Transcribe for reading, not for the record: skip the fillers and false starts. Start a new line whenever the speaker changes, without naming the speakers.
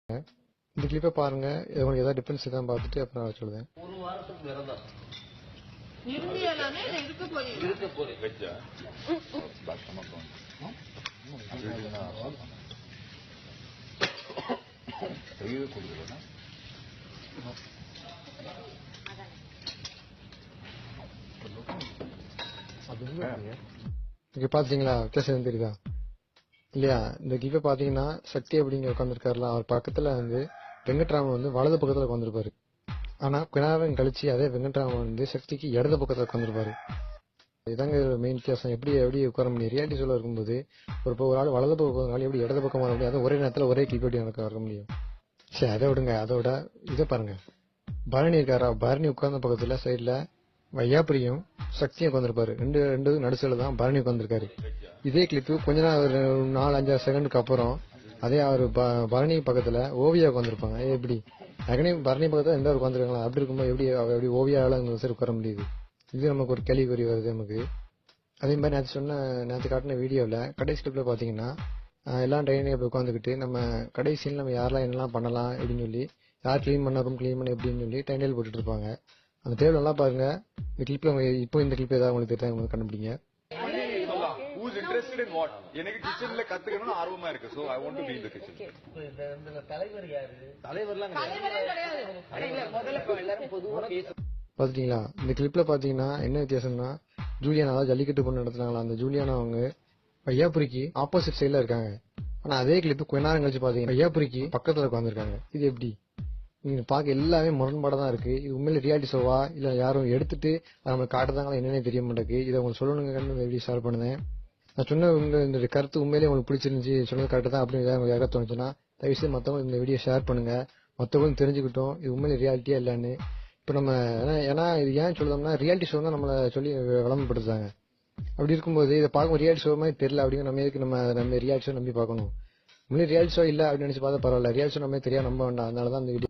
இந்த கிளிப்பை பாருங்க, உங்களுக்கு ஏதாவது டிஃபரன்ஸ் தான் பார்த்துட்டு அப்புறம் நான் சொல்லுவேன்.
ஒரு வாரத்துக்கு விரதம்
இருக்க போறேன் வெஜ்ஜா
இங்க பாத்தீங்களா வித்தியாசம் தெரியுதா இல்லையா? இந்த கிளிப்பை பாத்தீங்கன்னா சக்தி அப்படிங்க உட்காந்துருக்காருல, அவர் பக்கத்துல வந்து வெங்கட்ராமன் வந்து வலது பக்கத்துல உட்காந்துருப்பாரு. ஆனா கொஞ்ச நேரம் கழிச்சு அதே வெங்கட்ராமன் வந்து சக்திக்கு இடது பக்கத்துல உட்காந்துருப்பாரு. இதாங்க மெயின் வித்தியாசம். எப்படி உட்கார முடியும்? ரியாலிட்டி ஷோல இருக்கும்போது ஒரு ஆள் வலது பக்கம் எப்படி இடது பக்கம் வர முடியும்? அதை ஒரே நேரத்துல ஒரே கிளிப் எப்படி எனக்கு வர முடியும்? சரி, அதை விடுங்க. அதோட இதை பாருங்க, பரணி இருக்காரா? பரணி உட்கார்ந்த பக்கத்துல சைட்ல வையாபுரியும் சக்தியும் உட்காந்துருப்பாரு. ரெண்டு நடுசுல தான் பரணி உட்காந்துருக்காரு. இதே கிளிப்பு கொஞ்ச நேரம் ஒரு 4-5 செகண்டுக்கு அப்புறம் அதே அவர் பரணி பக்கத்துல ஓவியா உட்காந்துருப்பாங்க. எப்படி பரணி பக்கத்துல எந்த உட்காந்துருக்காங்களா? அப்படி இருக்கும்போது எப்படி ஓவியால உட்கார முடியுது? இது நமக்கு ஒரு கேள்விக்குறி வருது நமக்கு. அதே மாதிரி நேற்று காட்டின வீடியோவில் கடைசி கிளிப்ல பாத்தீங்கன்னா எல்லாம் ட்ரைனிங் போய் உட்காந்துக்கிட்டு நம்ம கடைசியில் நம்ம யாரெல்லாம் என்னெல்லாம் பண்ணலாம் அப்படின்னு சொல்லி, யார் கிளீன் பண்ண எப்படின்னு சொல்லி டைண்டில் போட்டுட்டு இருப்பாங்க. அந்த டேபிள் நல்லா பாருங்க. இந்த கிளிப்ல இப்போ இந்த கிளிப் ஏதாவது உங்களுக்கு தெரியாது, கண்டுபிடிங்க.
எனக்கு கிச்சன்ல கத்துக்கணும்னு ஆர்வமா இருக்கு. So I want to be in the kitchen.
இந்த தலைவர் யாரு?
தலைவர்லாம்
எல்லாரும் பொதுவா
பாத்துட்டீங்களா? இந்த கிளிப்ல பாத்தீங்கன்னா என்ன வித்தியாசம்னா, ஜூலியானா அதாவது ஜல்லிக்கட்டு பொண்ணு நடத்துனாங்களா, அந்த ஜூலியானா அவங்க வையாபுரிக்கு ஆப்போசிட் சைட்ல இருக்காங்க. ஆனா அதே கிளிப் கொஞ்ச நேரம் கழிச்சு பாத்தீங்கன்னா வையாபுரிக்கு பக்கத்துல உட்காந்துருக்காங்க. இது எப்படி? நீங்க பாக்க எல்லாமே முரண்பாடா தான் இருக்கு. இது உண்மையில ரியாலிட்டி ஷோவா இல்ல யாரும் எடுத்துட்டு நம்ம காட்டுதாங்களா என்னன்னே தெரிய மாட்டேங்குது. இதை உங்களுக்கு சொல்லணுங்க எப்படி ஷேர் பண்ணுவேன். நான் சொன்ன இந்த கருத்து உண்மையிலேயே உங்களுக்கு பிடிச்சிருந்துச்சு, சொன்னது கரெக்ட் தான் அப்படின்னு யாராவது தோணுச்சுன்னா தயவுசெய்து மத்தவங்க இந்த வீடியோ ஷேர் பண்ணுங்க. மத்தவங்களும் தெரிஞ்சுக்கிட்டோம் இது உண்மையில ரியாலிட்டியா இல்லன்னு. இப்ப நம்ம ஏன்னா இது ஏன் சொல்றோம்னா ரியாலிட்டி ஷோ தான் நம்மள சொல்லி விளம்பரப்படுத்துறாங்க. அப்படி இருக்கும்போது இதை பார்க்கும் ரியாலிட்டி ஷோ மாதிரி தெரியல அப்படிங்கிற நம்ம எதுக்கு நம்ம ரியாலிட்டி ஷோ நம்பி பார்க்கணும்? உண்மையிலே ரியாலிட்டி ஷோ இல்ல அப்படின்னு நினைச்சு பார்த்தா பரவாயில்ல. ரியாலிட்டி ஷோ நம்ம தெரியா நம்ப வேண்டாம். அதனாலதான் இந்த வீடியோ